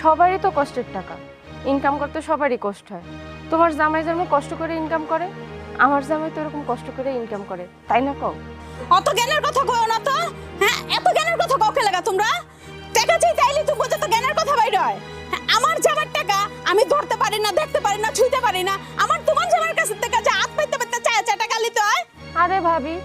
সবারই তো কষ্টের টাকা, ইনকাম করতে সবারই কষ্ট হয়। তোমার জামাই যেমন কষ্ট করে ইনকাম করে, আমার জামাই তো এরকম কষ্ট করে ইনকাম করে, তাই না কও? অত জ্ঞানের কথা কও না তো। হ্যাঁ, এত জ্ঞানের কথা কাউকে লাগা তোমরা? টাকা চাই তাইলে তুমি বোঝো তো জ্ঞানের কথা বাইরে হয়। হ্যাঁ, আমার জামার টাকা আমি ধরতে পারি না, দেখতে পারি না, ছুঁইতে পারি না। আমার তোমার জামার কাছে থেকে যে হাত পাইতে পাইতে চায় টাকা লিতে হয়। আরে ভাবি,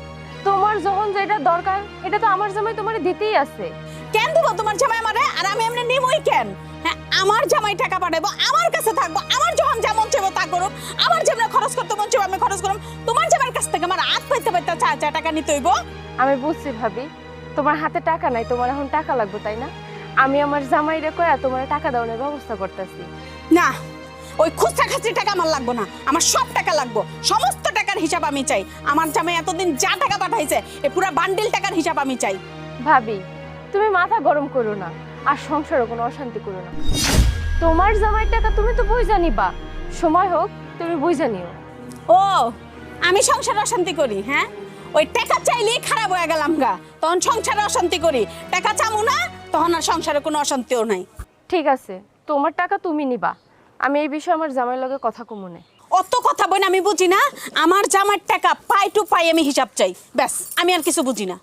তোমার যখন যেটা দরকার এটা তো আমার জামাই তোমারে দিতেই আছে। কেন দিব তোমার জামাই আমারে? আর আমি এমনি নিমই কেন? হ্যাঁ, আমার জামাই টাকা পাঠাবো, আমার কাছে থাকবো, আমার যখন যেমন চাইবো তা করুম, আমার যেমন খরচ করতে মন চাইবো আমি খরচ করুম। তোমার জামাইয়ের কাছ থেকে আমার হাত পাইতে পাইতে চায় টাকা নিতে হইব। আমি বুঝছি ভাবি, তোমার হাতে টাকা নাই, তোমার এখন টাকা লাগবে, তাই না? আমি আমার জামাইরে কয়া তোমার টাকা দেওয়ার ব্যবস্থা করতেছি। না, ওই খুচরা খাচরি টাকা আমার লাগবে না, আমার সব টাকা লাগবে। সমস্ত টাকার হিসাব আমি চাই। আমার জামাই এতদিন যা টাকা পাঠাইছে এই পুরো বান্ডিল টাকার হিসাব আমি চাই। ভাবি, তুমি মাথা গরম করো না, আর সংসারে কোনো অশান্তি করো না। তোমার জামাইয়ের টাকা তুমি তো বুঝা নিবা, সময় হোক তুমি বুঝা নিও। ও, আমি সংসারে অশান্তি করি? হ্যাঁ, ওই টাকা চাইলেই খারাপ হয়ে গেলাম গা, তখন সংসারে অশান্তি করি। টাকা চামু না, তখন আর সংসারে কোনো অশান্তিও নাই। ঠিক আছে, তোমার টাকা তুমি নিবা, আমি এই বিষয়ে আমার জামাইয়ের লগে কথা কমুনে। অত কথা বই না, আমি বুঝি না। আমার জামার টাকা পাই টু পাই আমি হিসাব চাই, ব্যাস। আমি আর কিছু বুঝি না।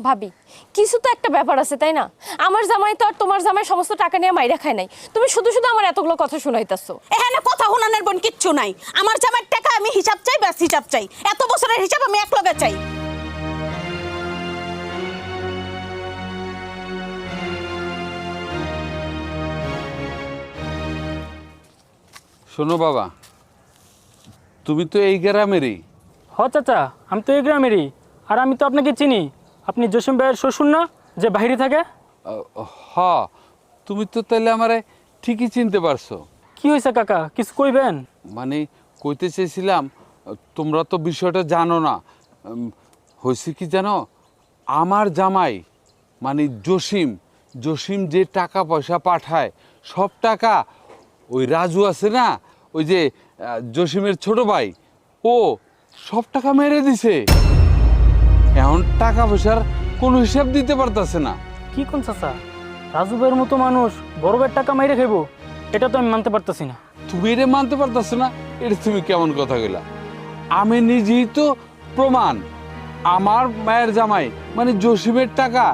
ভাবি, কিছু তো একটা ব্যাপার আছে, তাই না? আমার জামাই তো আর তোমার জামাই সমস্ত টাকা নিয়ে মাইরা খায় নাই, তুমি শুধু শুধু আমার এতগুলো কথা শুনাইতাছো। এখানে কথা হুনানের বোন কিচ্ছু নাই। আমার জামার টাকা আমি হিসাব চাই, ব্যাস হিসাব চাই। এত বছরের হিসাব আমি এক লগে চাই। শোনো বাবা, তুমি তো এই গ্রামেরই। হ চাচা, আমি তো এই গ্রামেরই। আর আমি তো আপনাকে চিনি। আপনি জসিম ভাইয়ের শ্বশুর না, যে বাইরে থাকে? হ, তুমি তো তাহলে আমারে ঠিকই চিনতে পারছো। কি হয়েছে কাকা, কিছু কইবেন? মানে কইতে চেয়েছিলাম, তোমরা তো বিষয়টা জানো না। হয়েছে কি জানো, আমার জামাই মানে জসিম জসিম যে টাকা পয়সা পাঠায়, সব টাকা ওই রাজু আছে না, ওই যে জসিমের ছোট ভাই, ও সব টাকা মেরে দিছে। এখন টাকা পয়সার কোনো হিসাব দিতে পারতেছে না। কি কোন চাচা, রাজু ভাইয়ের মতো মানুষ বড় ভাইয়ের টাকা মাইরে খাইব? এটা তো আমি মানতে পারতেছি না। তুমি এটা মানতে পারতেছো না? এটা তুমি কেমন কথা কইলা? আমি নিজেই তো প্রমাণ। আমার মায়ের জামাই মানে জসিমের টাকা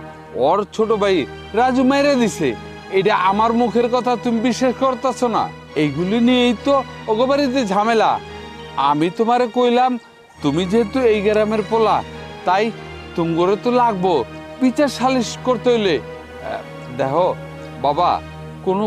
ওর ছোট ভাই রাজু মেরে দিছে। এটা আমার মুখের কথা তুমি বিশ্বাস করতেছো না? এইগুলি নিয়েই তো ওগো বাড়িতে ঝামেলা। আমি তোমারে কইলাম, তুমি যেহেতু এই গ্রামের পোলা, তাই তুমগরে তো লাগবো বিচার সালিশ করতে হইলে। দেখো বাবা, কোনো